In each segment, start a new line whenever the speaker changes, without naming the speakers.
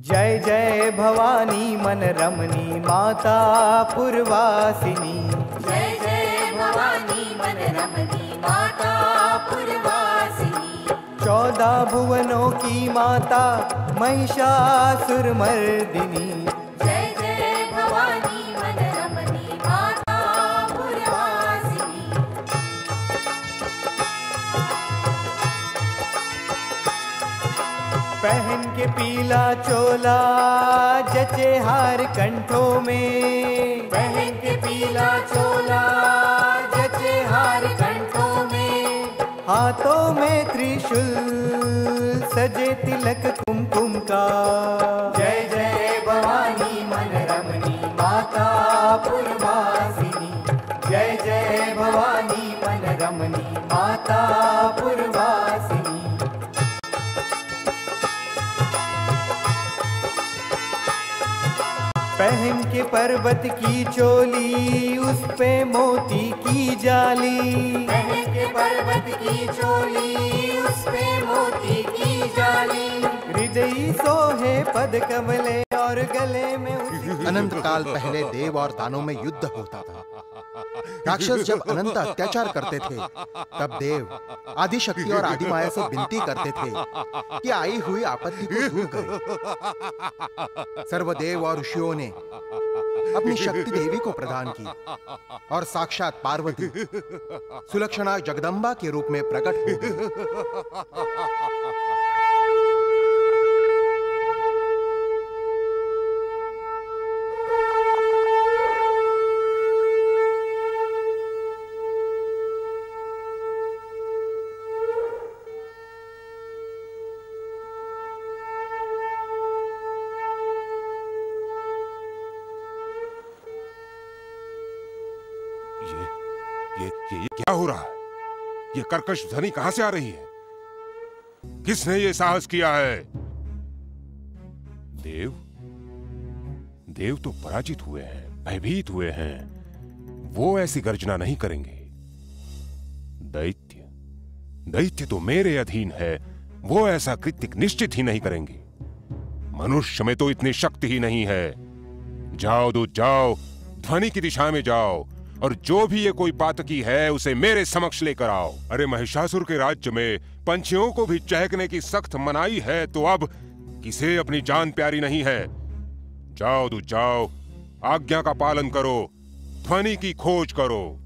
जय जय भवानी मन रमणी माता पुरवासिनी।
जय जय भवानी मन रमणी माता पुरवासिनी।
14 भुवनों की माता महिषासुरमर्दिनी।
जय जय भवानी मन रमणी माता पुरवासिनी।
पहन के पीला चोला जचे हार कंठों में।
पहन के पीला चोला जचे हार कंठों में।
हाथों में त्रिशूल सजे तिलक कुमकुम का। जय जय भवानी मन रमणी माता पुरवासिनी। जय जय भवानी मन रमणी माता पुरवासिनी। पहन के पर्वत की चोली उस पे मोती की जाली।
पहन के पर्वत की चोली उस पे मोती की जाली।
हृदय सोहे पद कमले और गले में
अनंत काल पहले देव और दानों में युद्ध होता था। राक्षस जब अनंत अत्याचार करते थे तब देव आदि शक्ति और आदि माया से विनती करते थे कि आई हुई आपत्ति को दूर करें। सर्वदेव और ऋषियों ने अपनी शक्ति देवी को प्रदान की और साक्षात पार्वती सुलक्षणा जगदम्बा के रूप में प्रकट हो गई।
ये क्या हो रहा है? ये कर्कश ध्वनि कहां से आ रही है? किसने ये साहस किया है? देव देव तो पराजित हुए हैं, भयभीत हुए हैं। वो ऐसी गर्जना नहीं करेंगे। दैत्य दैत्य तो मेरे अधीन है, वो ऐसा कृत्य निश्चित ही नहीं करेंगे। मनुष्य में तो इतनी शक्ति ही नहीं है। जाओ दूत जाओ, ध्वनि की दिशा में जाओ और जो भी ये कोई पातकी है उसे मेरे समक्ष लेकर आओ। अरे महिषासुर के राज्य में पंछियों को भी चहकने की सख्त मनाही है, तो अब किसे अपनी जान प्यारी नहीं है? जाओ दूत जाओ, आज्ञा का पालन करो, ध्वनि की खोज करो।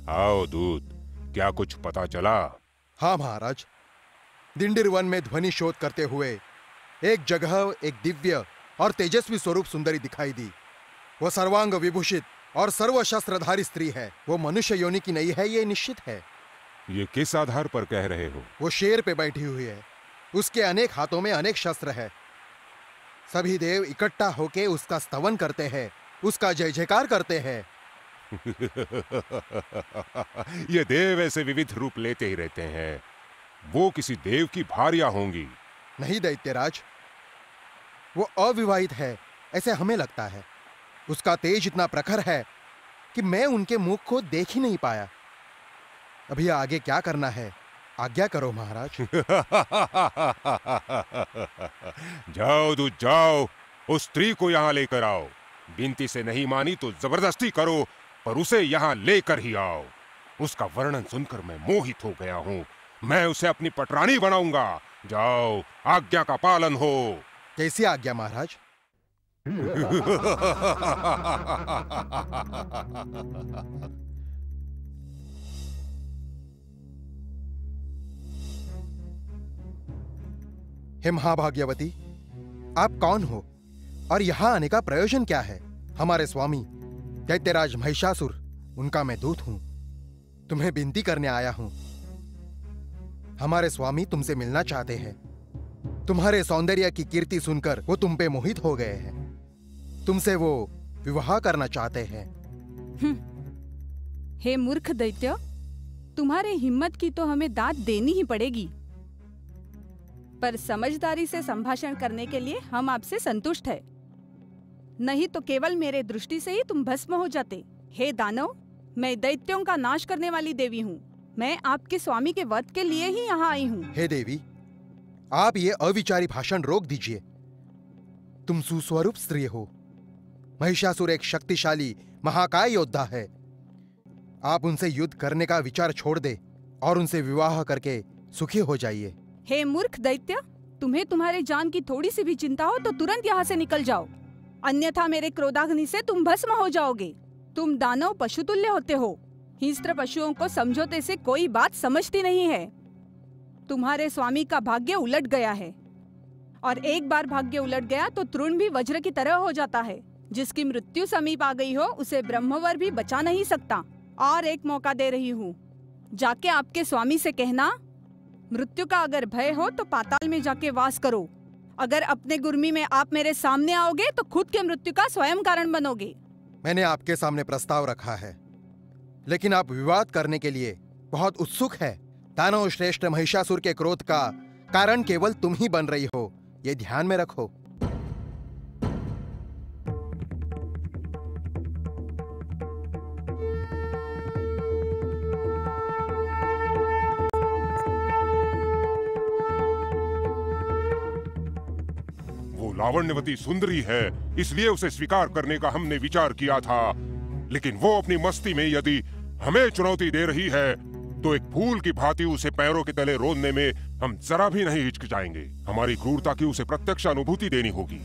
आओ दूत, क्या कुछ पता चला?
हाँ महाराज, दिंडिर वन में ध्वनि शोध करते हुए एक जगह एक दिव्य और तेजस्वी स्वरूप सुंदरी दिखाई दी। वो सर्वांग विभूषित और सर्वशस्त्रधारी स्त्री है। वो मनुष्य योनि की नहीं है, ये निश्चित है।
ये किस आधार पर कह रहे हो?
वो शेर पे बैठी हुई है, उसके अनेक हाथों में अनेक शस्त्र है। सभी देव इकट्ठा होके उसका स्तवन करते हैं, उसका जय जयकार करते हैं।
ये देव ऐसे विविध रूप लेते ही रहते हैं। वो किसी देव की भार्या होंगी।
नहीं दैत्यराज, वो अविवाहित है ऐसे हमें लगता है। उसका तेज इतना प्रखर है कि मैं उनके मुख को देख ही नहीं पाया। अभी आगे क्या करना है, आज्ञा करो महाराज।
जाओ दूत जाओ, उस स्त्री को यहां लेकर आओ। विनती से नहीं मानी तो जबरदस्ती करो, पर उसे यहां लेकर ही आओ। उसका वर्णन सुनकर मैं मोहित हो गया हूं। मैं उसे अपनी पटरानी बनाऊंगा। जाओ, आज्ञा का पालन हो।
कैसी आज्ञा महाराज? हे महाभाग्यवती, आप कौन हो और यहां आने का प्रयोजन क्या है? हमारे स्वामी दैत्यराज महिषासुर, उनका मैं दूत हूं, तुम्हें विनती करने आया हूं। हमारे स्वामी तुमसे मिलना चाहते हैं। तुम्हारे सौंदर्य की कीर्ति सुनकर वो तुम पे मोहित हो गए हैं। तुमसे वो विवाह करना चाहते हैं।
हे मूर्ख दैत्य, तुम्हारे हिम्मत की तो हमें दाद देनी ही पड़ेगी, पर समझदारी से संभाषण करने के लिए हम आपसे संतुष्ट हैं। नहीं तो केवल मेरे दृष्टि से ही तुम भस्म हो जाते। हे दानव, मैं दैत्यों का नाश करने वाली देवी हूँ। मैं आपके स्वामी के वध के लिए ही यहाँ आई हूँ।
हे देवी, आप ये अविचारी भाषण रोक दीजिए। तुम सुस्वरूप स्त्री हो। महिषासुर एक शक्तिशाली महाकाय योद्धा है। आप उनसे युद्ध करने का विचार छोड़ दे और उनसे विवाह करके सुखी हो जाइए।
हे मूर्ख दैत्य, तुम्हें तुम्हारे जान की थोड़ी सी भी चिंता हो तो तुरंत यहाँ से निकल जाओ, अन्यथा मेरे क्रोधाग्नि से तुम भस्म हो जाओगे। तुम दानव पशुतुल्य होते हो। हिंस्र पशुओं को समझौते से कोई बात समझती नहीं है। तुम्हारे स्वामी का भाग्य उलट गया है, और एक बार भाग्य उलट गया तो तृण भी वज्र की तरह हो जाता है। जिसकी मृत्यु समीप आ गई हो उसे ब्रह्मवर भी बचा नहीं सकता। और एक मौका दे रही हूँ, जाके आपके स्वामी से कहना, मृत्यु का अगर भय हो तो पाताल में जाके वास करो। अगर अपने गुर्मी में आप मेरे सामने आओगे तो खुद के मृत्यु का स्वयं कारण बनोगे।
मैंने आपके सामने प्रस्ताव रखा है, लेकिन आप विवाद करने के लिए बहुत उत्सुक है। दानव श्रेष्ठ महिषासुर के क्रोध का कारण केवल तुम ही बन रही हो, ये ध्यान में रखो।
लावण्यवती सुंदरी है, इसलिए उसे स्वीकार करने का हमने विचार किया था, लेकिन वो अपनी मस्ती में यदि हमें चुनौती दे रही है तो एक फूल की भांति उसे पैरों के तले रोंदने में हम जरा भी नहीं हिचकिचाएंगे। हमारी क्रूरता की उसे प्रत्यक्ष अनुभूति देनी होगी।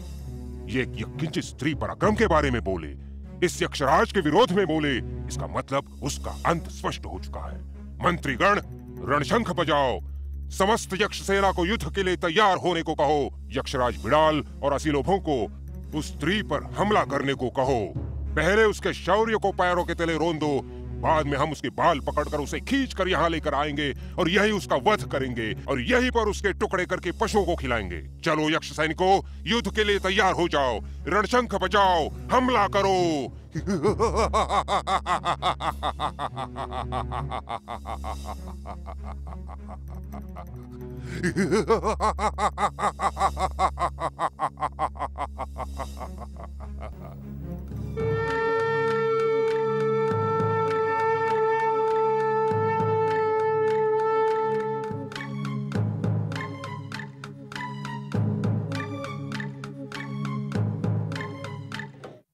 ये किंचित स्त्री पराक्रम के बारे में बोले, इस यक्षराज के विरोध में बोले, इसका मतलब उसका अंत स्पष्ट हो चुका है। मंत्रीगण, रणशंख बजाओ, समस्त यक्ष सेना को युद्ध के लिए तैयार होने को कहो। यक्षराज बिड़ाल और असिलोभों को उस स्त्री पर हमला करने को कहो। पहले उसके शौर्य को पैरों के तले रोन दो, बाद में हम उसके बाल पकड़कर उसे खींचकर यहाँ लेकर आएंगे और यही उसका वध करेंगे और यहीं पर उसके टुकड़े करके पशुओं को खिलाएंगे। चलो यक्ष सैनिकों, युद्ध के लिए तैयार हो जाओ, रणशंख बजाओ, हमला करो।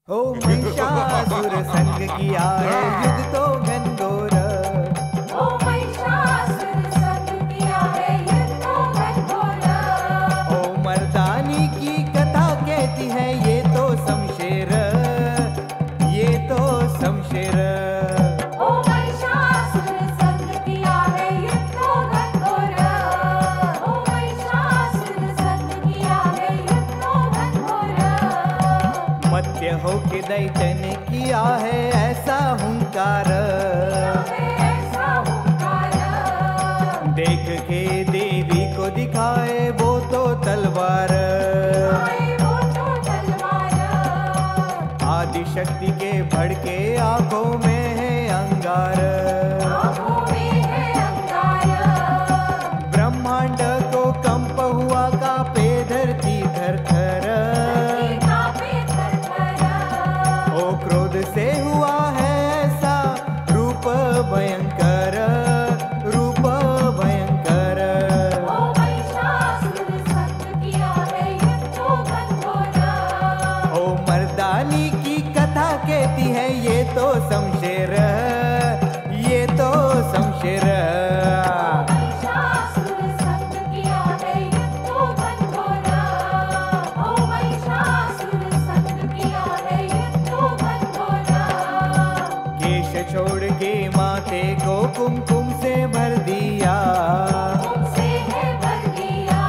ओ महिषासुर संग किया है युद्ध तो घनघोर।
ओ महिषासुर संग किया है युद्ध तो घनघोर।
ओ मर्दानी की कथा कहती है ये तो शमशेर, ये तो शमशेर।
ओ महिषासुर संग किया है युद्ध तो घनघोर। ओ महिषासुर संग किया है युद्ध तो घनघोर।
मत्य हो के दैत्य ने किया है ऐसा हुंकार। देख के देवी को दिखाए वो तो तलवार। आदि शक्ति के भड़के आंखों में है अंगार। ब्रह्मांड को कंप हुआ कांपे धरती थर-थर। ओ क्रोध से हुआ है ऐसा रूप भयंकर, रूप भयंकर।
ओ महिषासुर संग किया है युद्ध तो घनघोर।
ओ मर्दानी की कथा कहती है ये तो शमशेर, छोड़ के माथे को कुमकुम से भर दिया,
तुमसे है भर दिया।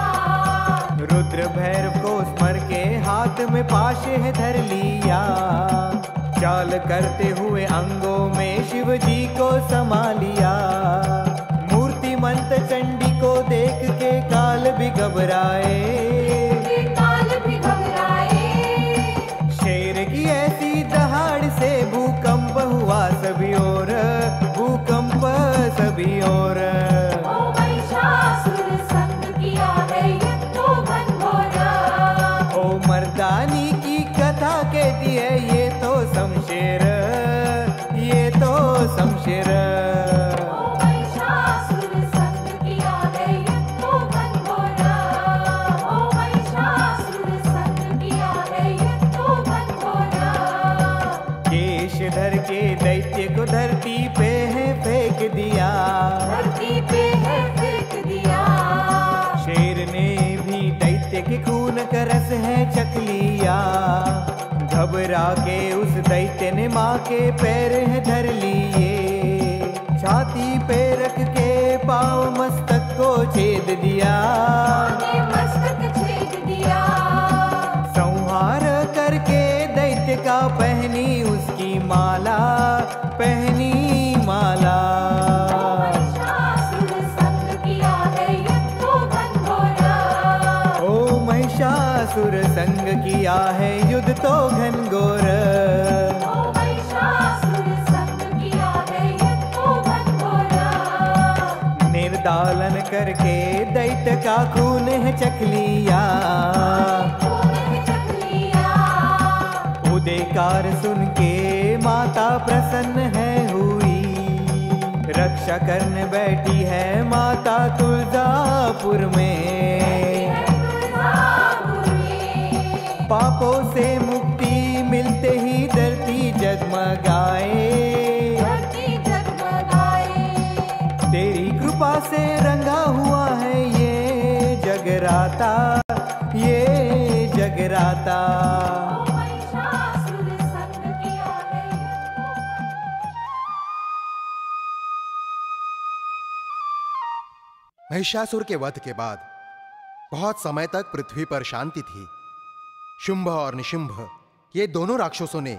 रुद्र भैरव को स्मर के हाथ में पाश है धर लिया। चाल करते हुए अंगों में शिव जी को समा लिया। मूर्तिमंत चंडी को देख के काल भी घबराए,
ये काल भी घबराए।
शेर की ऐसी दहाड़ से भूकंप हुआ सभी ओर, भूकंप सभी ओर।
ओ महिषासुर संग किया है युद्ध तो घनघोर।
ओ मर्दानी की कथा कहती है ये तो शमशेर, ये तो शमशेर।
ओ महिषासुर संग किया है युद्ध तो घनघोर। ओ महिषासुर संग किया है युद्ध तो घनघोर।
केश धर के दैत्य को धरती पे है फेंक दिया,
धरती पे है फेंक दिया।
शेर ने भी दैत्य के खून का रस है चख लिया। घबरा के उस दैत्य ने माँ के पैर है धर लिए। छाती पे रख के पाँव मस्तक को छेद दिया,
ने मस्तक छेद दिया।
संहार करके दैत्य का पहनी उसकी माला, पहनी माला।
ओ महिषासुर संग किया है युद्ध तो घनघोर।
ओ महिषासुर संग किया है युद्ध तो घनघोर।
ओ महिषासुर संग किया है युद्ध तो घनघोर।
निर्दालन करके दैत्य का खून है चख लिया।
तूने चख लिया।
उदेकार सुन के माता प्रसन्न है हुई। रक्षा करने बैठी है माता तुलजापुर में।
तुलजापुर में।
पापों से मुक्ति मिलते ही धरती जगमगाए।
धरती जगमगाए।
तेरी कृपा से रंगा हुआ है ये जगराता, ये जगराता।
ओ महिषासुर संग किया है युद्ध तो
महिषासुर के वध के बाद बहुत समय तक पृथ्वी पर शांति थी। शुंभ और निशुंभ ये दोनों राक्षसों ने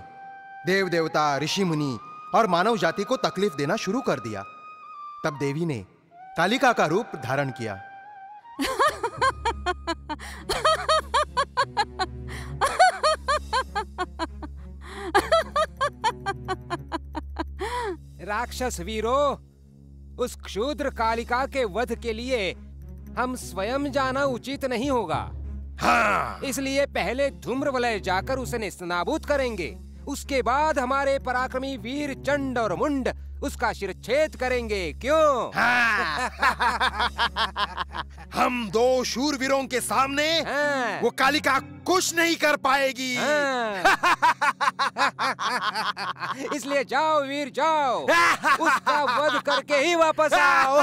देव देवता, ऋषि मुनि और मानव जाति को तकलीफ देना शुरू कर दिया। तब देवी ने कालिका का रूप धारण किया।
राक्षस वीरों, उस क्षुद्र कालिका के वध के लिए हम स्वयं जाना उचित नहीं होगा।
हाँ।
इसलिए पहले धूम्रवलय जाकर उसे नेस्तनाबूद करेंगे। उसके बाद हमारे पराक्रमी वीर चंड और मुंड उसका शिरच्छेद करेंगे। क्यों?
हाँ। हम दो शूरवीरों के सामने
हाँ।
वो कालिका कुछ नहीं कर पाएगी।
हाँ। इसलिए जाओ वीर जाओ, उसका वध करके ही वापस आओ।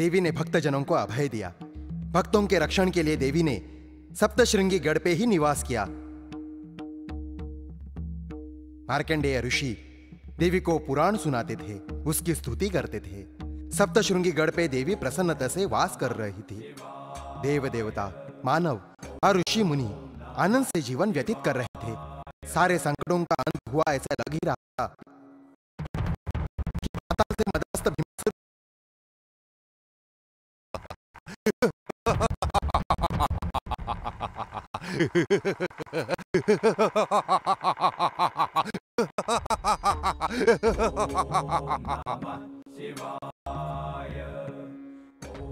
देवी ने भक्तजनों को अभय दिया। भक्तों के रक्षण के लिए देवी ने सप्तशृंगी गढ़ पे ही निवास किया। मार्कंडेय ऋषि देवी को पुराण सुनाते थे, उसकी स्तुति करते थे। सप्तशृंगी गढ़ पे देवी प्रसन्नता से वास कर रही थी। देव देवता, मानव और ऋषि मुनि आनंद से जीवन व्यतीत कर रहे थे। सारे संकटों का अंत हुआ ऐसा लग ही रहा था। पाताल से मदस्थ भीमासुर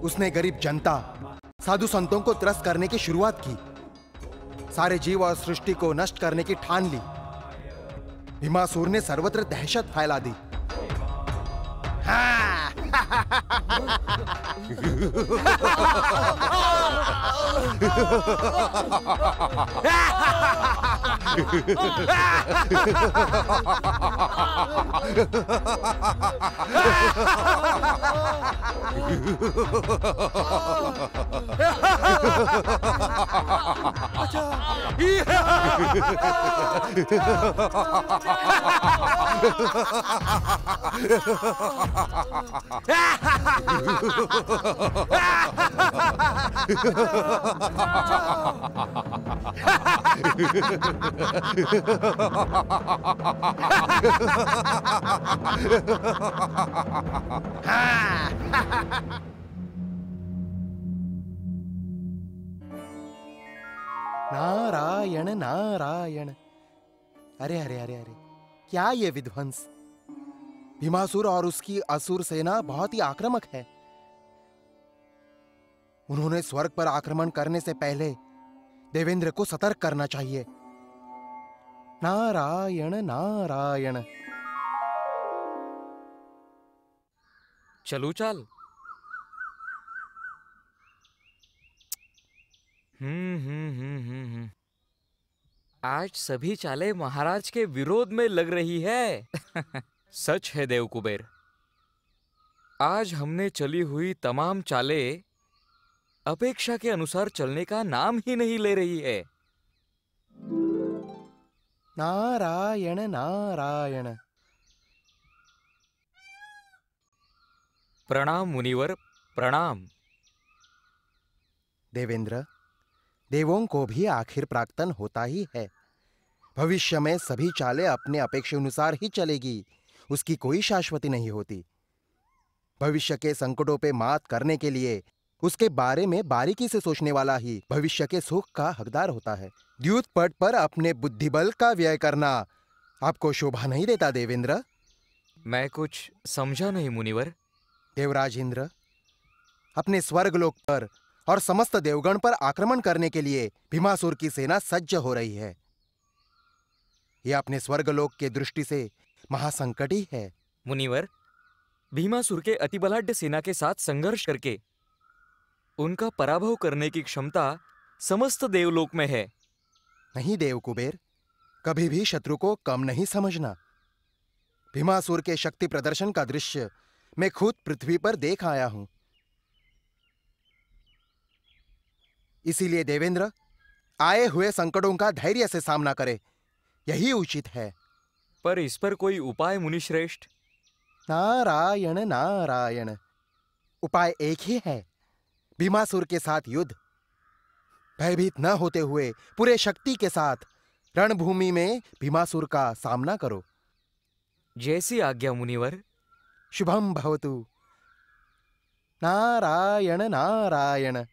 उसने गरीब जनता, साधु संतों को त्रस्त करने की शुरुआत की। सारे जीव और सृष्टि को नष्ट करने की ठान ली। भीमासुर ने सर्वत्र दहशत फैला दी। नारायण नारायण। अरे अरे अरे अरे, क्या ये विध्वंस! भीमासुर और उसकी असुर सेना बहुत ही आक्रामक है। उन्होंने स्वर्ग पर आक्रमण करने से पहले देवेंद्र को सतर्क करना चाहिए। नारायण नारायण।
चलू चाल। आज सभी चालें महाराज के विरोध में लग रही है। सच है देव कुबेर, आज हमने चली हुई तमाम चालें अपेक्षा के अनुसार चलने का नाम ही नहीं ले रही है।
नारायण नारायण।
प्रणाम मुनिवर, प्रणाम।
देवेंद्र, देवों को भी आखिर प्राक्तन होता ही है। भविष्य में सभी चालें अपने अपेक्षानुसार ही चलेगी, उसकी कोई शाश्वती नहीं होती। भविष्य के संकटों पे मात करने के लिए उसके बारे में बारीकी से सोचने वाला ही भविष्य के सुख का हकदार होता है। द्यूत पट पर अपने बुद्धिबल का व्यय करना आपको शोभा नहीं देता देवेंद्र?
मैं कुछ समझा नहीं मुनिवर।
देवराज इंद्र अपने स्वर्गलोक पर और समस्त देवगण पर आक्रमण करने के लिए भीमासुर की सेना सज्ज हो रही है। यह अपने स्वर्गलोक के दृष्टि से महासंकट ही है।
मुनिवर, भीमासुर के अतिबलाढ्य सेना के साथ संघर्ष करके उनका पराभव करने की क्षमता समस्त देवलोक में है।
नहीं देव कुबेर, कभी भी शत्रु को कम नहीं समझना। भीमासुर के शक्ति प्रदर्शन का दृश्य मैं खुद पृथ्वी पर देख आया हूं। इसीलिए देवेंद्र, आए हुए संकटों का धैर्य से सामना करे, यही उचित है।
पर इस पर कोई उपाय मुनिश्रेष्ठ?
नारायण नारायण। उपाय एक ही है, भीमासुर के साथ युद्ध। भयभीत न होते हुए पूरे शक्ति के साथ रणभूमि में भीमासुर का सामना करो।
जैसी आज्ञा मुनिवर।
शुभम भवतु। नारायण नारायण।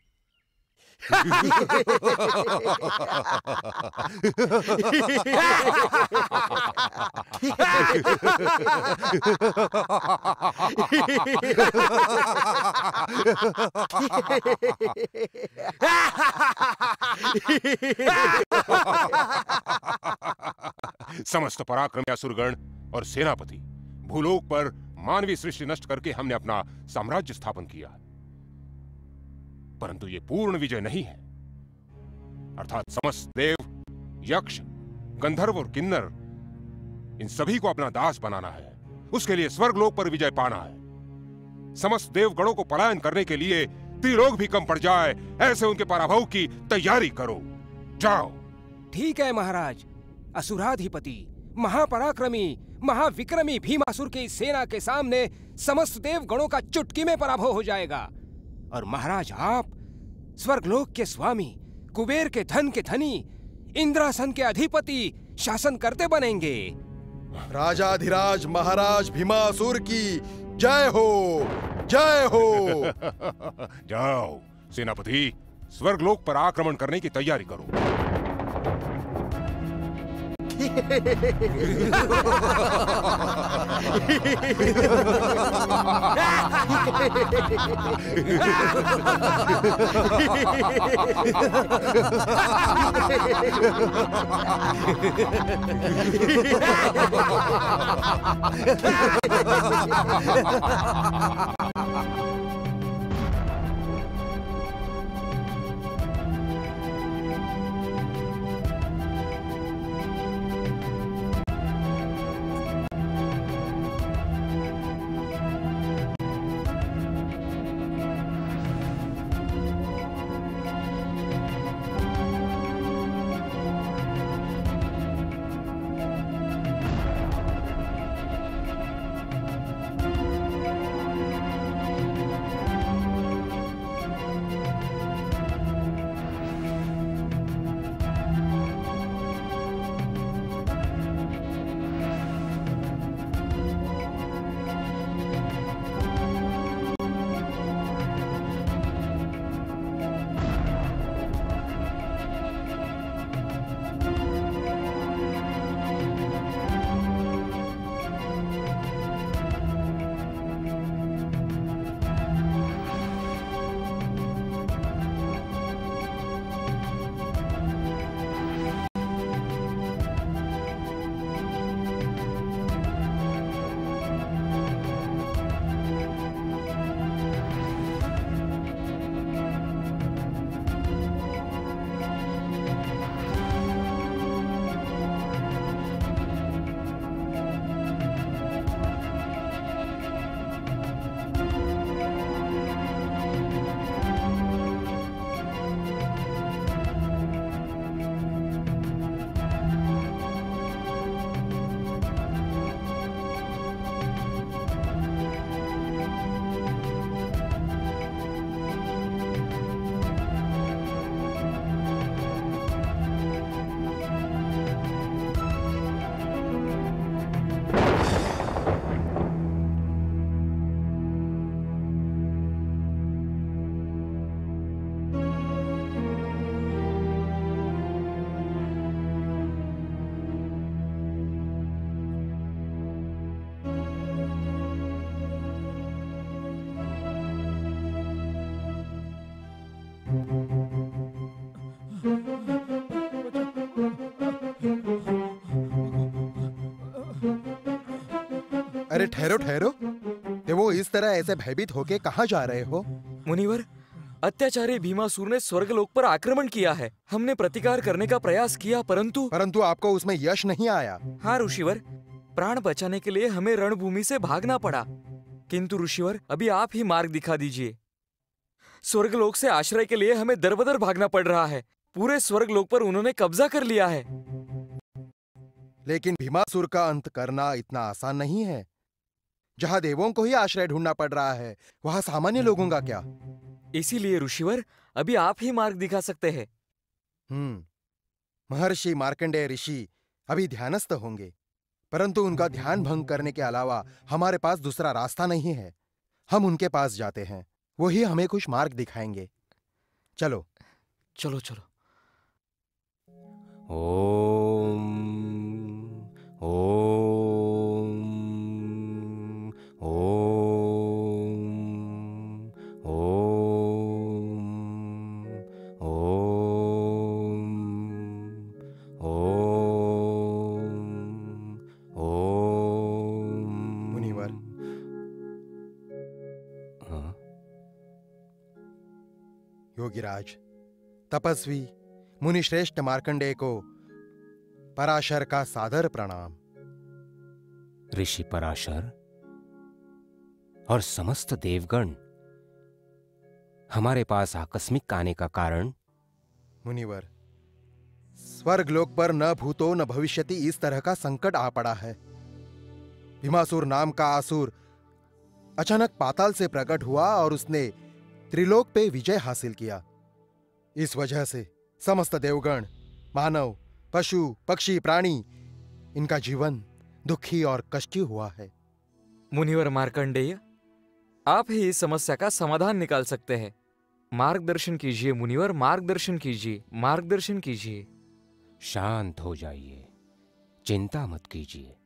समस्त पराक्रमी असुरगण और सेनापति, भूलोक पर मानवीय सृष्टि नष्ट करके हमने अपना साम्राज्य स्थापन किया, परंतु ये पूर्ण विजय नहीं है। अर्थात समस्त देव, यक्ष, गंधर्व और किन्नर, इन सभी को अपना दास बनाना है। उसके लिए स्वर्गलोक पर विजय पाना है। समस्त देवगणों को पलायन करने के लिए त्रिलोक भी कम पड़ जाए, ऐसे उनके पराभव की तैयारी करो। जाओ।
ठीक है महाराज। असुराधिपति, महापराक्रमी, महाविक्रमी भीमासुर की इस सेना के सामने समस्त देवगणों का चुटकी में पराभव हो जाएगा। और महाराज, आप स्वर्गलोक के स्वामी, कुबेर के धन के धनी, इंद्रासन के अधिपति, शासन करते बनेंगे।
राजाधिराज महाराज भीमासुर की जय हो, जय हो।
जाओ सेनापति, स्वर्गलोक पर आक्रमण करने की तैयारी करो।
अरे ठहरो ठहरो, ये वो इस तरह ऐसे भयभीत होके कहाँ जा रहे हो?
मुनिवर, अत्याचारी भीमासुर ने स्वर्गलोक पर आक्रमण किया है। हमने प्रतिकार करने का प्रयास किया, परंतु
आपको उसमें यश नहीं आया।
हाँ ऋषिवर, प्राण बचाने के लिए हमें रणभूमि से भागना पड़ा। किंतु ऋषिवर, अभी आप ही मार्ग दिखा दीजिए। स्वर्गलोक से आश्रय के लिए हमें दरबदर भागना पड़ रहा है। पूरे स्वर्गलोक पर उन्होंने कब्जा कर लिया है।
लेकिन भीमासुर का अंत करना इतना आसान नहीं है। जहाँ देवों को ही आश्रय ढूंढना पड़ रहा है, वहाँ सामान्य लोगों का क्या?
इसीलिए ऋषिवर, अभी आप ही मार्ग दिखा सकते हैं।
महर्षि मार्कंडेय ऋषि अभी ध्यानस्थ होंगे, परंतु उनका ध्यान भंग करने के अलावा हमारे पास दूसरा रास्ता नहीं है। हम उनके पास जाते हैं, वही हमें कुछ मार्ग दिखाएंगे। चलो
चलो चलो।
ओम ओम ओम ओम ओम ओम ओम।
मुनिवर, योगीराज, तपस्वी मुनिश्रेष्ठ मार्कंडेय को पराशर का सादर प्रणाम।
ऋषि पराशर और समस्त देवगण, हमारे पास आकस्मिक आने का कारण?
मुनिवर, स्वर्गलोक पर न भूतो न भविष्यति इस तरह का संकट आ पड़ा है। भीमासुर नाम का असुर अचानक पाताल से प्रकट हुआ और उसने त्रिलोक पे विजय हासिल किया। इस वजह से समस्त देवगण, मानव, पशु, पक्षी, प्राणी, इनका जीवन दुखी और कष्टी हुआ है।
मुनिवर मार्कंडेय, आप ही इस समस्या का समाधान निकाल सकते हैं। मार्गदर्शन कीजिए मुनिवर, मार्गदर्शन कीजिए, मार्गदर्शन कीजिए।
शांत हो जाइए, चिंता मत कीजिए।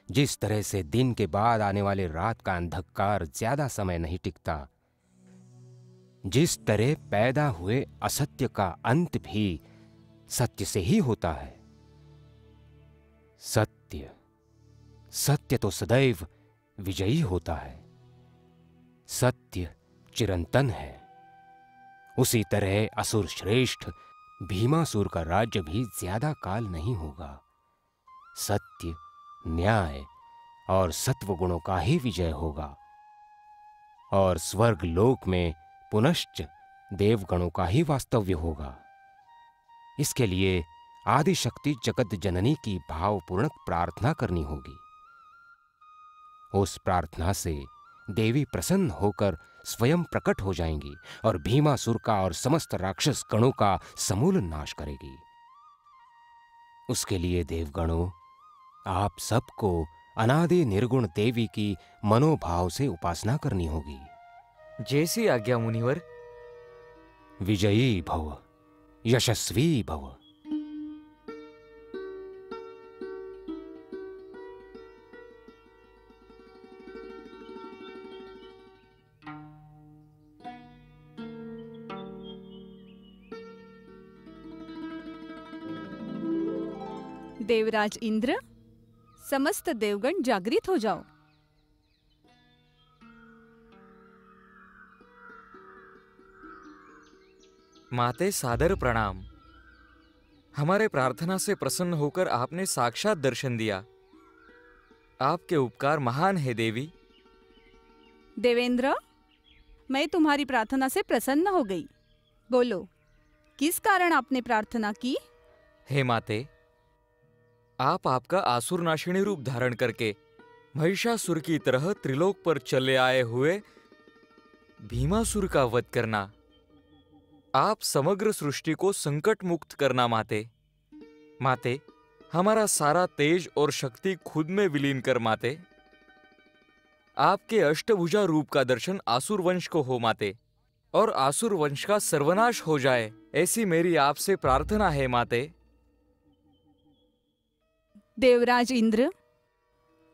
जिस तरह से दिन के बाद आने वाले रात का अंधकार ज्यादा समय नहीं टिकता, जिस तरह पैदा हुए असत्य का अंत भी सत्य से ही होता है। सत्य सत्य तो सदैव विजयी होता है। सत्य चिरंतन है। उसी तरह असुर श्रेष्ठ भीमासुर का राज्य भी ज्यादा काल नहीं होगा। सत्य, न्याय और सत्व गुणों का ही विजय होगा और स्वर्ग लोक में पुनश्च देवगणों का ही वास्तव्य होगा। इसके लिए आदिशक्ति जगत जननी की भावपूर्ण प्रार्थना करनी होगी। उस प्रार्थना से देवी प्रसन्न होकर स्वयं प्रकट हो जाएंगी और भीमासुर का और समस्त राक्षस गणों का समूल नाश करेगी। उसके लिए देवगणों, आप सबको अनादि निर्गुण देवी की मनोभाव से उपासना करनी होगी।
जैसी आज्ञा मुनिवर।
विजयी भव, यशस्वी भव।
देवराज इंद्र, समस्त देवगण जागृत हो जाओ।
माते सादर प्रणाम। हमारे प्रार्थना से प्रसन्न होकर आपने साक्षात दर्शन दिया। आपके उपकार महान है देवी।
देवेंद्र, मैं तुम्हारी प्रार्थना से प्रसन्न हो गई। बोलो, किस कारण आपने प्रार्थना की?
हे माते, आप आपका आसुरनाशिनी रूप धारण करके महिषासुर की तरह त्रिलोक पर चले आए हुए भीमासुर का वध करना, आप समग्र सृष्टि को संकट मुक्त करना माते। माते, हमारा सारा तेज और शक्ति खुद में विलीन कर माते। आपके अष्टभुजा रूप का दर्शन आसुर वंश को हो माते, और आसुर वंश का सर्वनाश हो जाए, ऐसी मेरी आपसे प्रार्थना है माते।
देवराज इंद्र,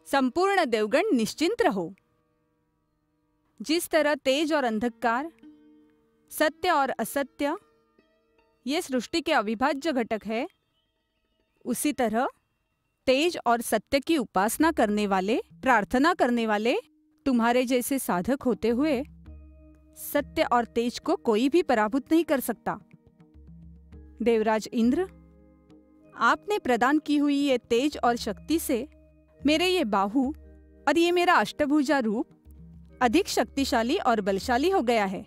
संपूर्ण देवगण निश्चिंत रहो। जिस तरह तेज और अंधकार, सत्य और असत्य ये सृष्टि के अविभाज्य घटक है, उसी तरह तेज और सत्य की उपासना करने वाले, प्रार्थना करने वाले तुम्हारे जैसे साधक होते हुए सत्य और तेज को कोई भी पराभूत नहीं कर सकता। देवराज इंद्र, आपने प्रदान की हुई ये तेज और शक्ति से मेरे ये बाहु और ये मेरा अष्टभुजा रूप अधिक शक्तिशाली और बलशाली हो गया है।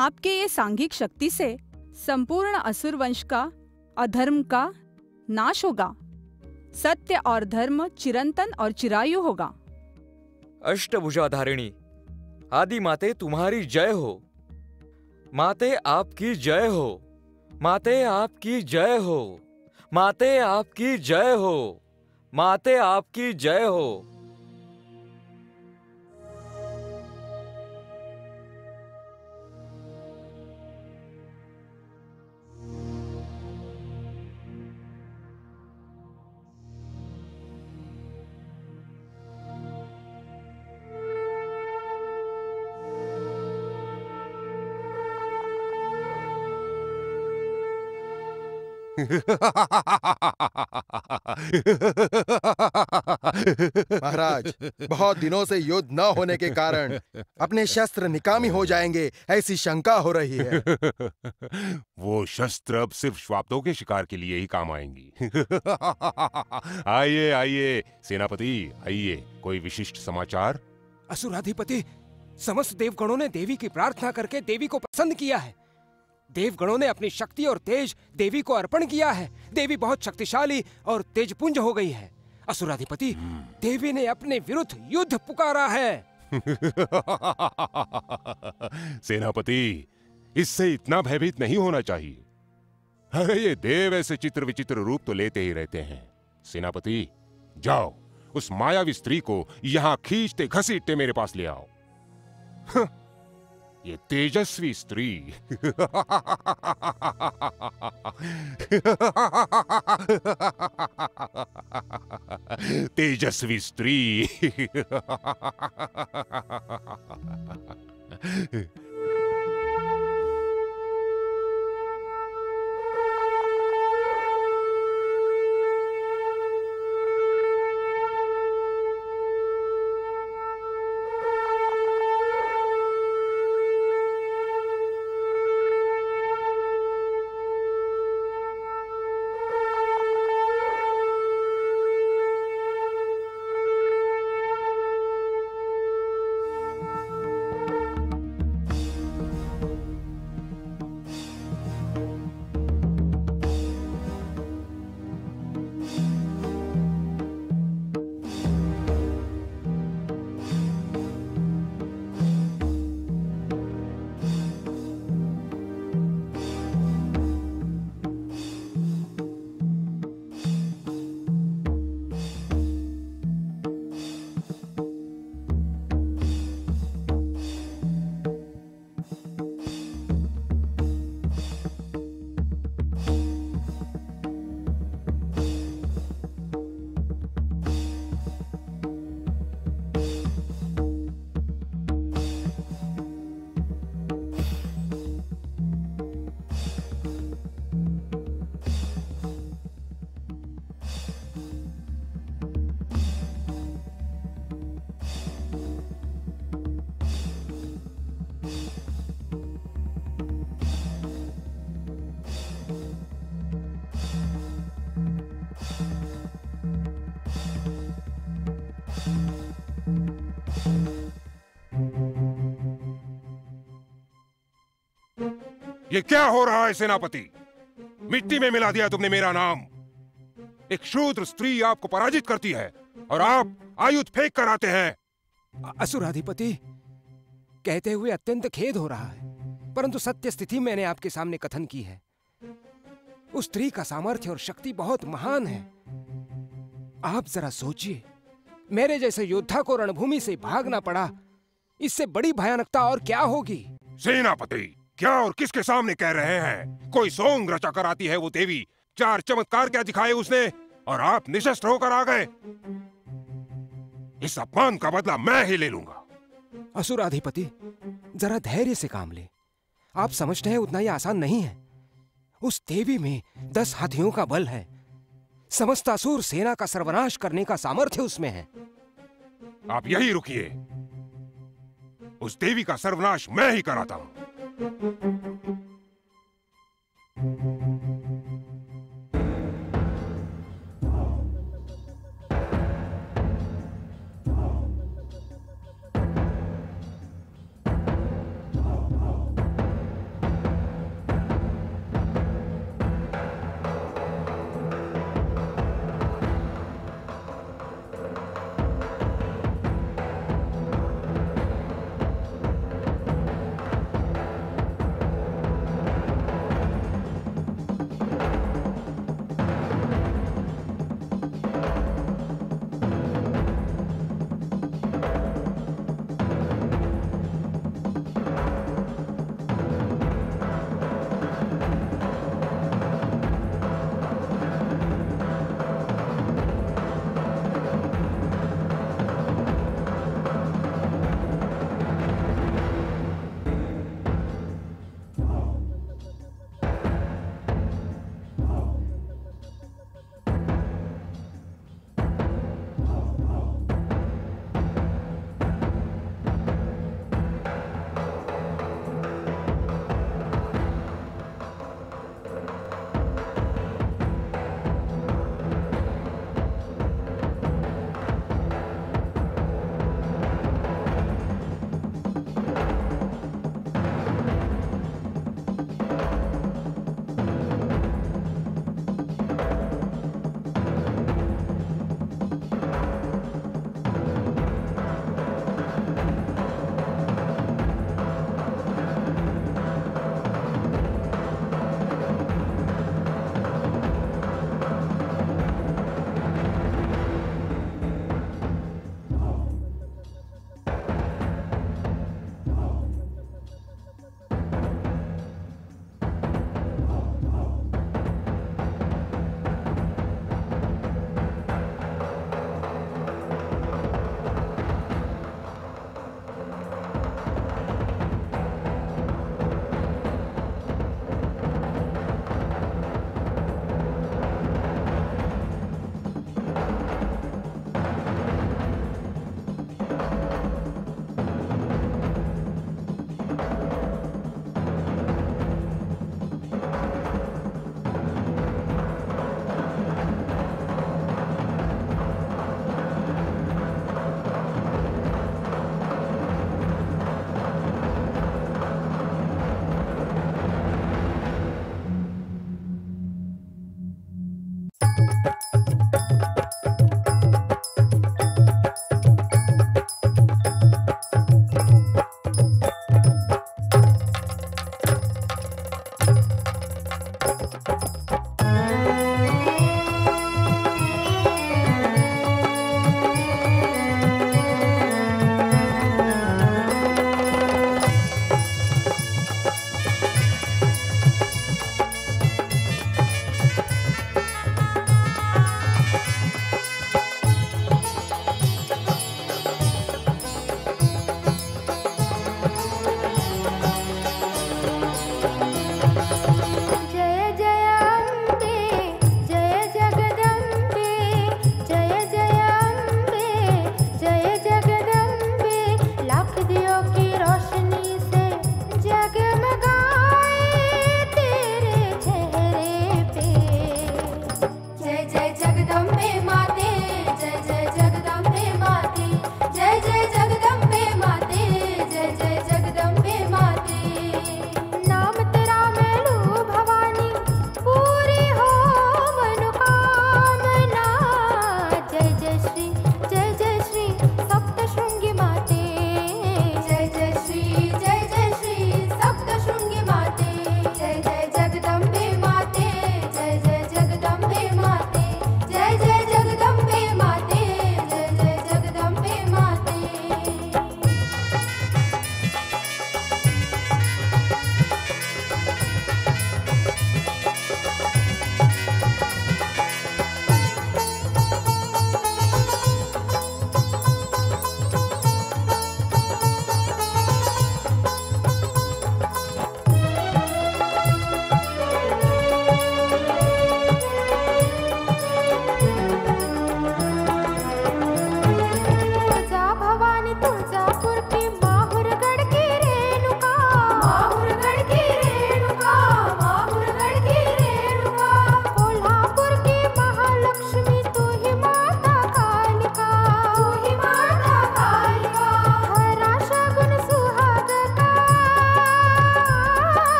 आपके ये सांघिक शक्ति से संपूर्ण असुर वंश का, अधर्म का नाश होगा। सत्य और धर्म चिरंतन और चिरायु होगा।
अष्टभुजाधारिणी आदि माते तुम्हारी जय हो। माते आपकी जय हो। माते आपकी जय हो। माते आपकी जय हो। माते आपकी जय हो।
महाराज, बहुत दिनों से युद्ध न होने के कारण अपने शस्त्र निकामी हो जाएंगे, ऐसी शंका हो रही है।
वो शस्त्र अब सिर्फ श्वापदों के शिकार के लिए ही काम आएंगी। आइए आइए सेनापति, आइए। कोई विशिष्ट समाचार?
असुराधिपति, समस्त देवगणों ने देवी की प्रार्थना करके देवी को पसंद किया है। देवगणों ने अपनी शक्ति और तेज देवी को अर्पण किया है। देवी बहुत शक्तिशाली और तेजपुंज हो गई है। असुराधिपति, देवी ने अपने विरुद्ध युद्ध पुकारा है।
सेनापति, इससे इतना भयभीत नहीं होना चाहिए। अरे ये देव ऐसे चित्र विचित्र रूप तो लेते ही रहते हैं। सेनापति, जाओ उस मायावी स्त्री को यहां खींचते घसीटते मेरे पास ले आओ। ये तेजस्वी स्त्री। तेजस्वी स्त्री। ये क्या हो रहा है सेनापति? मिट्टी में मिला दिया तुमने मेरा नाम। एक शूद्र स्त्री आपको पराजित करती है और आप आयुध फेंक कर आते हैं।
असुराधिपति, कहते हुए अत्यंत खेद हो रहा है, परंतु सत्य स्थिति मैंने आपके सामने कथन की है। उस स्त्री का सामर्थ्य और शक्ति बहुत महान है। आप जरा सोचिए, मेरे जैसे योद्धा को रणभूमि से भागना पड़ा, इससे बड़ी भयानकता और क्या होगी?
सेनापति, क्या और किसके सामने कह रहे हैं? कोई सोंग रचा कर आती है वो देवी। चार चमत्कार क्या दिखाए उसने और आप निशस्त्र होकर आ गए। इस अपमान का बदला मैं ही ले लूंगा।
असुराधिपति, जरा धैर्य से काम ले। आप समझते हैं उतना ही आसान नहीं है। उस देवी में 10 हाथियों का बल है। समस्त असुर सेना का सर्वनाश करने का सामर्थ्य उसमें है।
आप यही रुकिए, उस देवी का सर्वनाश मैं ही कराता हूं।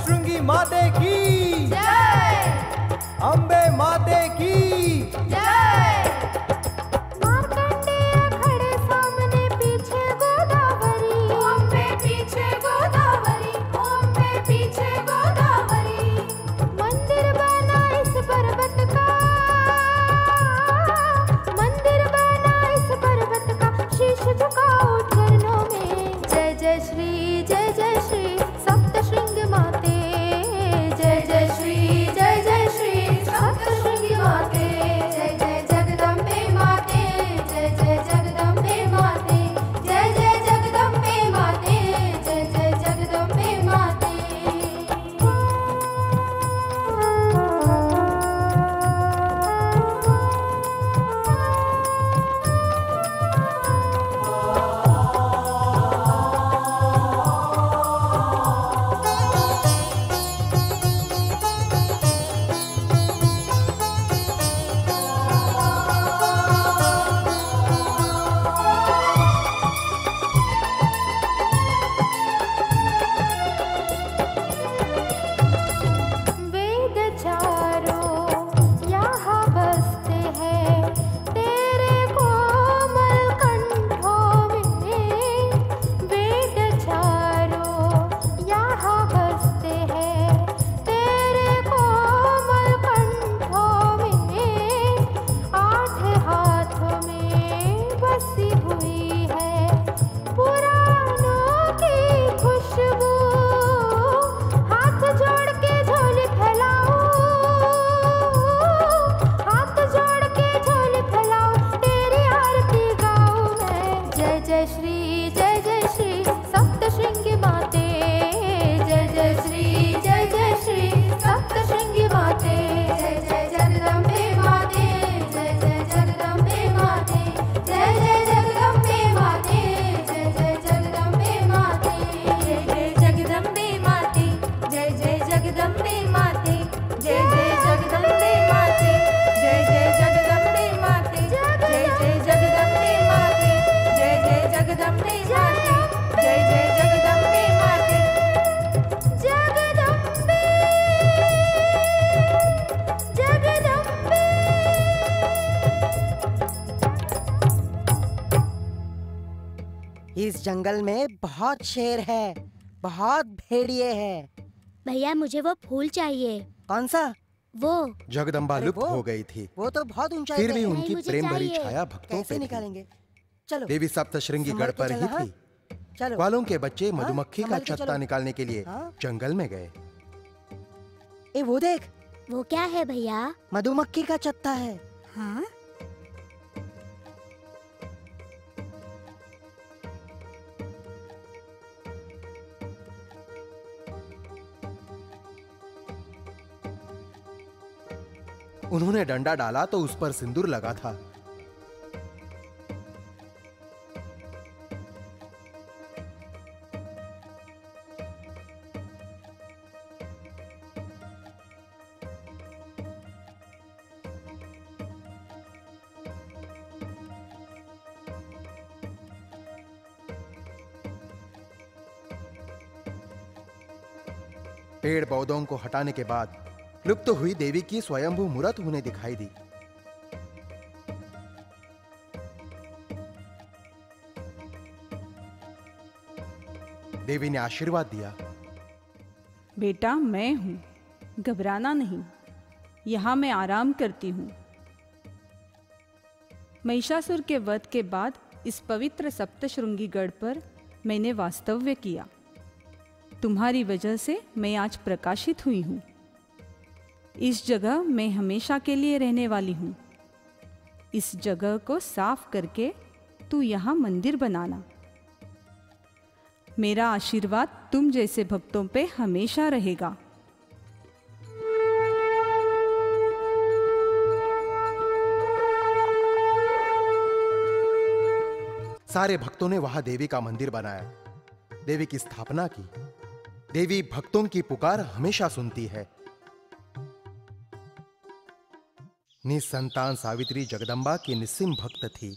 सप्तशृंगी माते की
जय
अम्बे माते की
जय। मार्कंडेय खड़े सामने पीछे गोदावरी, अम्बे पीछे गोदावरी, अम्बे पीछे गोदावरी। मंदिर बना इस पर्वत का, मंदिर बना इस पर्वत का, शीश झुकाओ चरणों में। जय जय श्री सप्तशृंगी माते, जय जय श्री सप्तशृंगी माते। जय जय जगदम्बे माते, जय जय जगदम्बे माते, जय जय जगदम्बे माते, जय जय जगदम्बे माते। वेद चारों यहाँ बसते हैं तेरे कोमल कंठों में। वेद चारों यहाँ बसते हैं तेरे कोमल कंठों में। आठ हाथों में बसी हुई है पुरानों की खुशबू। हाथ जोड़ के झोली फैलाओ, हाथ जोड़ के झोली फैलाओ, तेरी आरती गाऊं मैं। जय जय श्री सप्तशृंगी माते, जय जय श्री सप्तशृंगी माते। जय जय जगदम्बे माते, जय जय जगदम्बे माते, जय जय जगदम्बे माते, जय जय जगदम्बे माते। जय जय जगदम्बे माते, जय जय जगदम्बे माते, जय जय जगदम्बे माते, जय जय जगदम्बे माते, जय जय जगदम्बे माते, जय जय जगदम्बे माते, जय जय जगदम्बे माते। जगदम्बे जगदम्बे।
इस जंगल में बहुत शेर है, बहुत भेड़िए हैं।
भैया मुझे वो फूल चाहिए।
कौन सा?
वो
जगदम्बा
अरे
लुप्त
वो?
हो गई थी।
वो तो बहुत ऊंचाई
फिर
पे
भी
है।
उनकी
मुझे
प्रेम भरी
चाहिए।
छाया भक्तों
कैसे
पे थी।
निकालेंगे? चलो
देवी सप्तशृंगी
संभल
गढ़
के
पर ही
चलो, हाँ?
थी।
चलो
ग्वालों के बच्चे मधुमक्खी का
संभल के
छत्ता
चलो।
निकालने के लिए
हाँ?
जंगल में गए।
ए वो देख,
वो क्या है भैया?
मधुमक्खी का छत्ता है।
हाँ
उन्होंने डंडा डाला तो उस पर सिंदूर लगा था। पेड़ पौधों को हटाने के बाद लुप्त हुई देवी की स्वयंभू मूर्त उन्हें दिखाई दी। देवी ने आशीर्वाद दिया।
बेटा मैं हूँ, घबराना नहीं। यहाँ मैं आराम करती हूँ। महिषासुर के वध के बाद इस पवित्र सप्तशृंगी गढ़ पर मैंने वास्तव्य किया। तुम्हारी वजह से मैं आज प्रकाशित हुई हूँ। इस जगह मैं हमेशा के लिए रहने वाली हूँ। इस जगह को साफ करके तू यहाँ मंदिर बनाना। मेरा आशीर्वाद तुम जैसे भक्तों पे हमेशा रहेगा।
सारे भक्तों ने वहां देवी का मंदिर बनाया, देवी की स्थापना की। देवी भक्तों की पुकार हमेशा सुनती है। निसंतान सावित्री जगदम्बा की निस्सीम भक्त थी।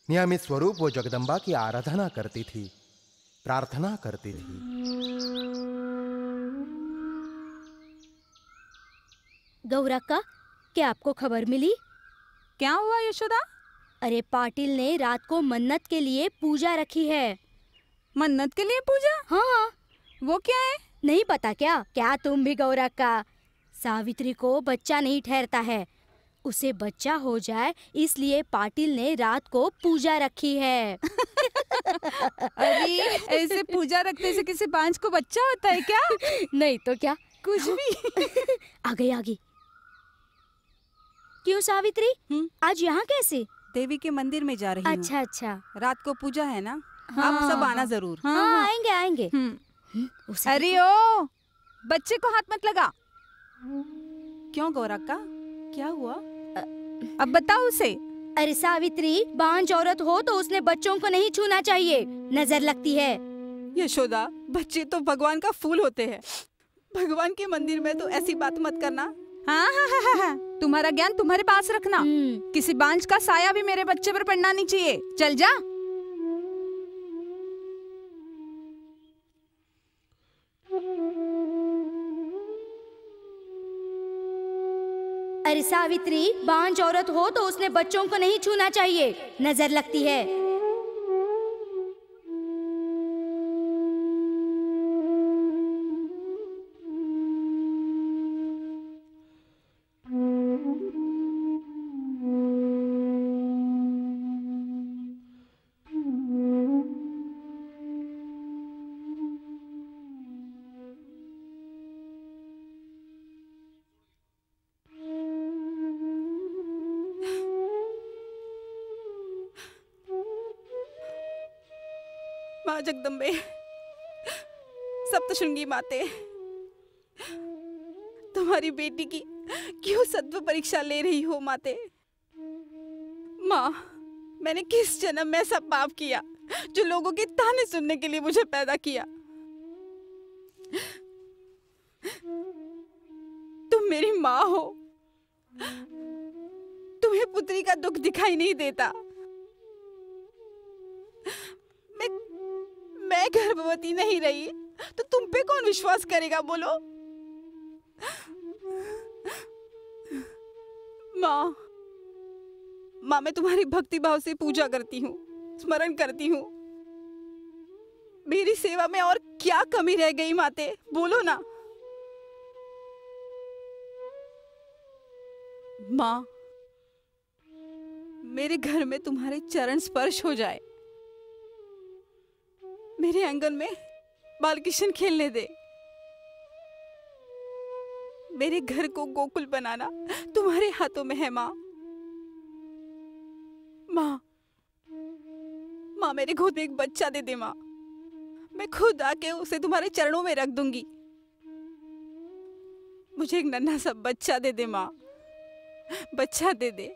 नियमित स्वरूप वो जगदम्बा की आराधना करती थी, प्रार्थना करती थी।
गौरक्का, क्या आपको खबर मिली?
क्या हुआ यशोदा?
अरे पाटिल ने रात को मन्नत के लिए पूजा रखी है।
मन्नत के लिए पूजा?
हाँ।
वो क्या है?
नहीं पता क्या? क्या तुम भी गौरक्का? सावित्री को बच्चा नहीं ठहरता है, उसे बच्चा हो जाए इसलिए पाटिल ने रात को पूजा रखी है।
अरे ऐसे पूजा रखने से किसी बांझ को बच्चा होता है क्या?
नहीं तो क्या,
कुछ भी।
आ गई। क्यों सावित्री, आज यहाँ कैसे?
देवी के मंदिर में जा रही हूँ।
अच्छा।
रात को पूजा है ना।
हाँ,
आप सब आना जरूर।
हाँ, आएंगे।
अरे ओ, बच्चे को हाथ मत लगा। क्यों गौरक्का, क्या हुआ? अब बताओ उसे।
अरे सावित्री, बांझ औरत हो तो उसने बच्चों को नहीं छूना चाहिए, नजर लगती है।
यशोदा, बच्चे तो भगवान का फूल होते हैं। भगवान के मंदिर में तो ऐसी बात मत करना। हाँ। तुम्हारा ज्ञान तुम्हारे पास रखना। किसी बांझ का साया भी मेरे बच्चे पर पड़ना नहीं चाहिए। चल जा।
अरे सावित्री, बांझ औरत हो तो उसने बच्चों को नहीं छूना चाहिए, नजर लगती है।
माँ जगदम्बे, सप्तशृंगी माते, तुम्हारी बेटी की क्यों सत्व परीक्षा ले रही हो माते? माँ, मैंने किस जन्म में ऐसा पाप किया जो लोगों के ताने सुनने के लिए मुझे पैदा किया? तुम मेरी माँ हो, तुम्हें पुत्री का दुख दिखाई नहीं देता। मैं गर्भवती नहीं रही तो तुम पे कौन विश्वास करेगा, बोलो? माँ, मैं तुम्हारी भक्ति भाव से पूजा करती हूँ, स्मरण करती हूँ। मेरी सेवा में और क्या कमी रह गई माते, बोलो ना। माँ, मेरे घर में तुम्हारे चरण स्पर्श हो जाए, मेरे आंगन में बालकिशन खेलने दे। मेरे घर को गोकुल बनाना तुम्हारे हाथों में है माँ। माँ, मेरे गोद में एक बच्चा दे दे माँ। मैं खुद आके उसे तुम्हारे चरणों में रख दूंगी। मुझे एक नन्हा सा बच्चा दे दे माँ, बच्चा दे दे।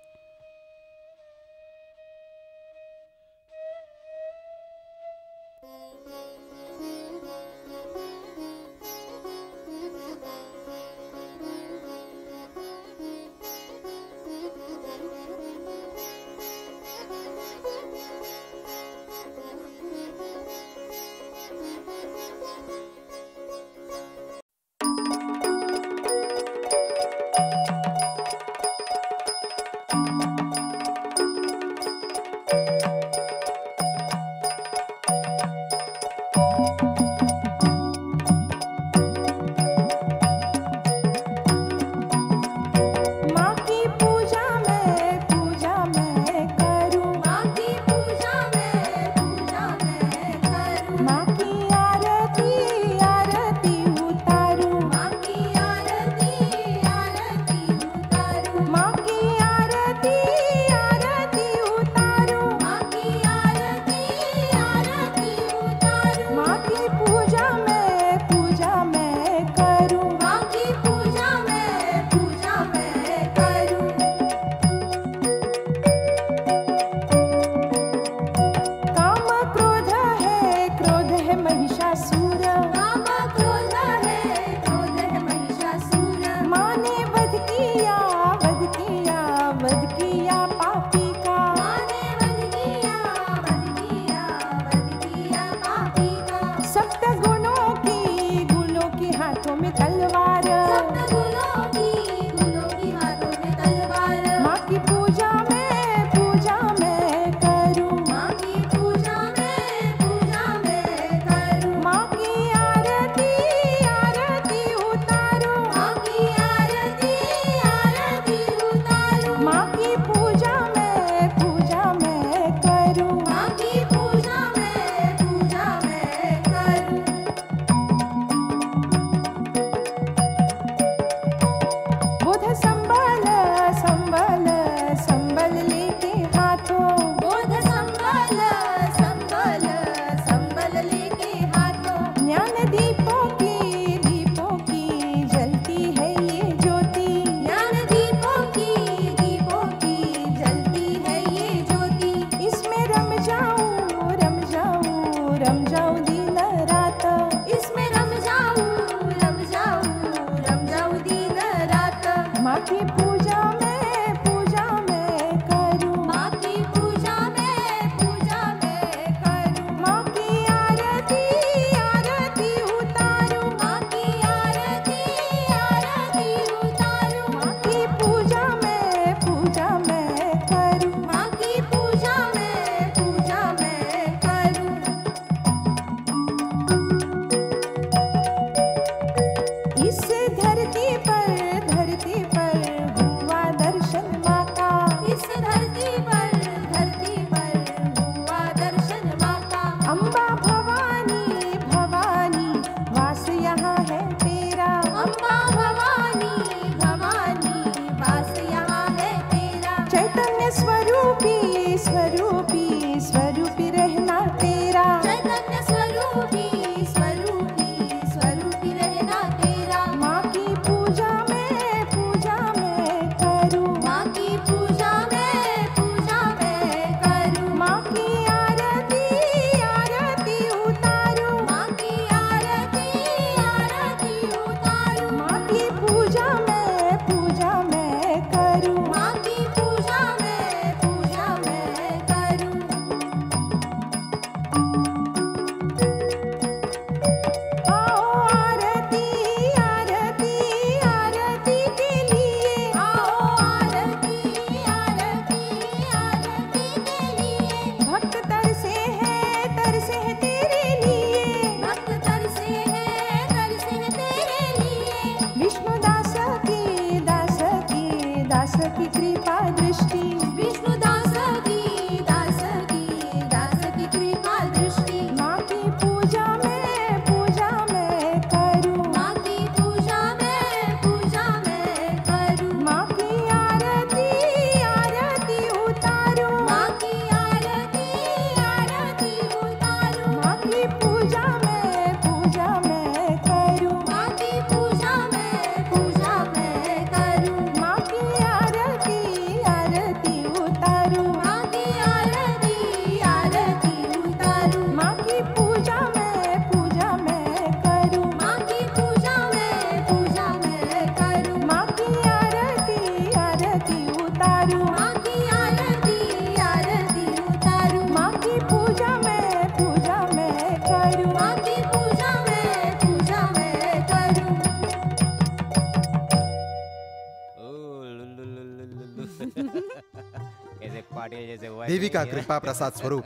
देवी का कृपा प्रसाद स्वरूप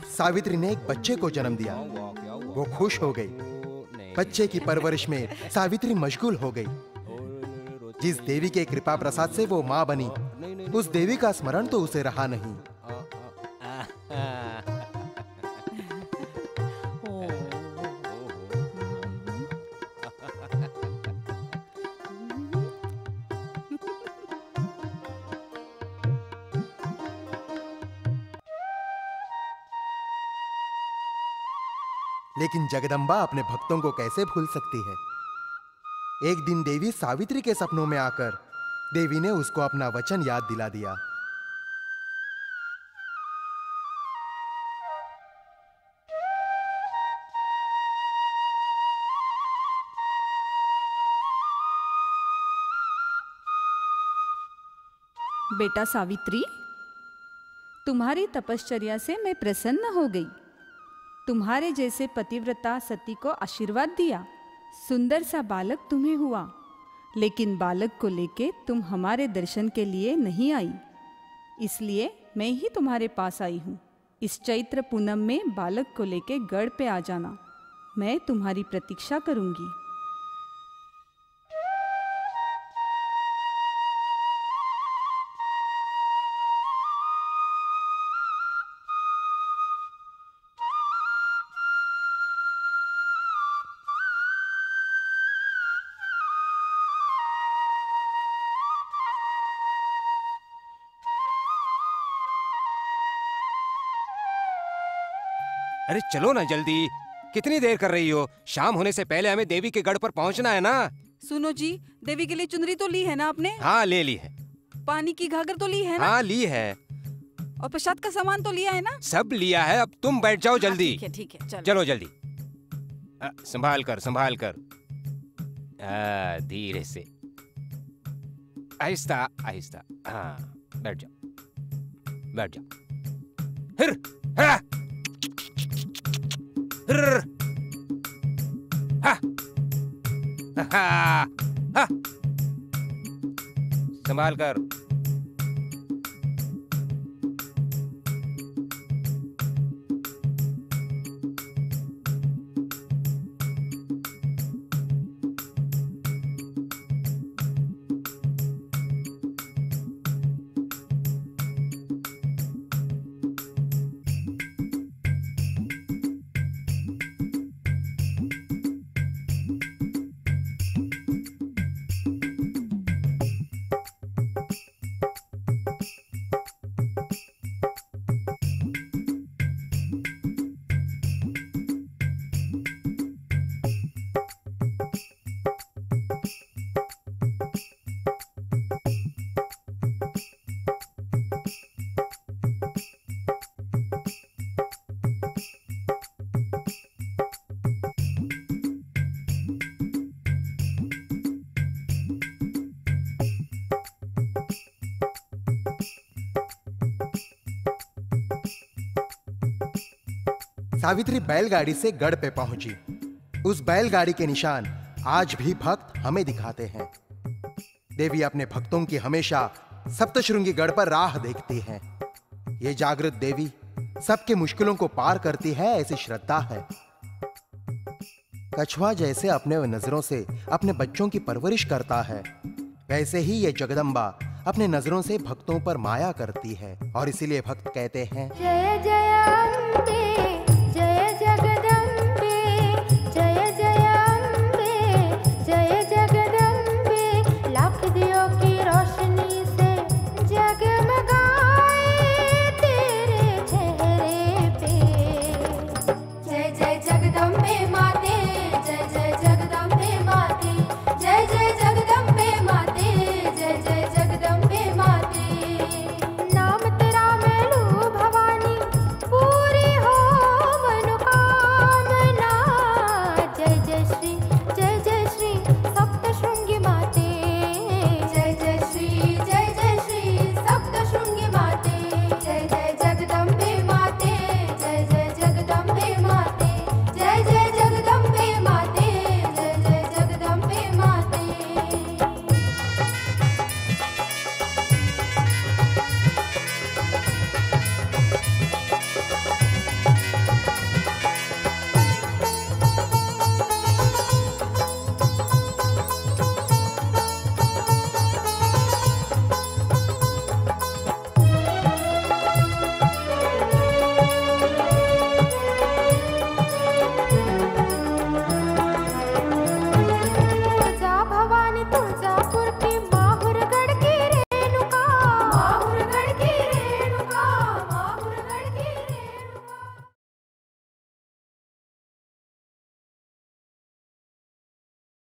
सावित्री ने एक बच्चे को जन्म दिया। वो खुश हो गई। बच्चे की परवरिश में सावित्री मशगूल हो गई। जिस देवी के कृपा प्रसाद से वो माँ बनी, उस देवी का स्मरण तो उसे रहा नहीं। लेकिन जगदम्बा अपने भक्तों को कैसे भूल सकती है। एक दिन देवी सावित्री के सपनों में आकर देवी ने उसको अपना वचन याद दिला दिया।
बेटा सावित्री, तुम्हारी तपश्चर्या से मैं प्रसन्न हो गई। तुम्हारे जैसे पतिव्रता सती को आशीर्वाद दिया। सुंदर सा बालक तुम्हें हुआ, लेकिन बालक को लेके तुम हमारे दर्शन के लिए नहीं आई, इसलिए मैं ही तुम्हारे पास आई हूँ। इस चैत्र पूनम में बालक को लेके गढ़ पे आ जाना, मैं तुम्हारी प्रतीक्षा करूंगी।
अरे चलो ना जल्दी, कितनी देर कर रही हो? शाम होने से पहले हमें देवी के गढ़ पर पहुंचना है ना।
सुनो जी, देवी के लिए चुनरी तो ली है ना आपने?
हाँ ले ली है।
पानी की घाघर तो ली है ना?
हाँ ली है।
और प्रसाद का सामान तो लिया है ना?
सब लिया है। अब तुम बैठ जाओ जल्दी।
ठीक है,
चलो जल्दी। संभाल कर संभाल कर, धीरे से, आहिस्ता आहिस्ता। हाँ बैठ जाओ बैठ जाओ। हिर हा हिर हा हा हा, संभाल कर।
सावित्री बैलगाड़ी से गढ़ पे पहुंची। उस बैलगाड़ी के निशान आज भी भक्त हमें दिखाते हैं। देवी अपने भक्तों की हमेशा सप्तशृंगी गढ़ पर राह देखती हैं। ये जागृत देवी सबके मुश्किलों को पार करती है, ऐसी श्रद्धा है। कछुआ जैसे अपने नजरों से अपने बच्चों की परवरिश करता है, वैसे ही ये जगदम्बा अपने नजरों से भक्तों पर माया करती है। और इसीलिए भक्त कहते हैं,
जय जय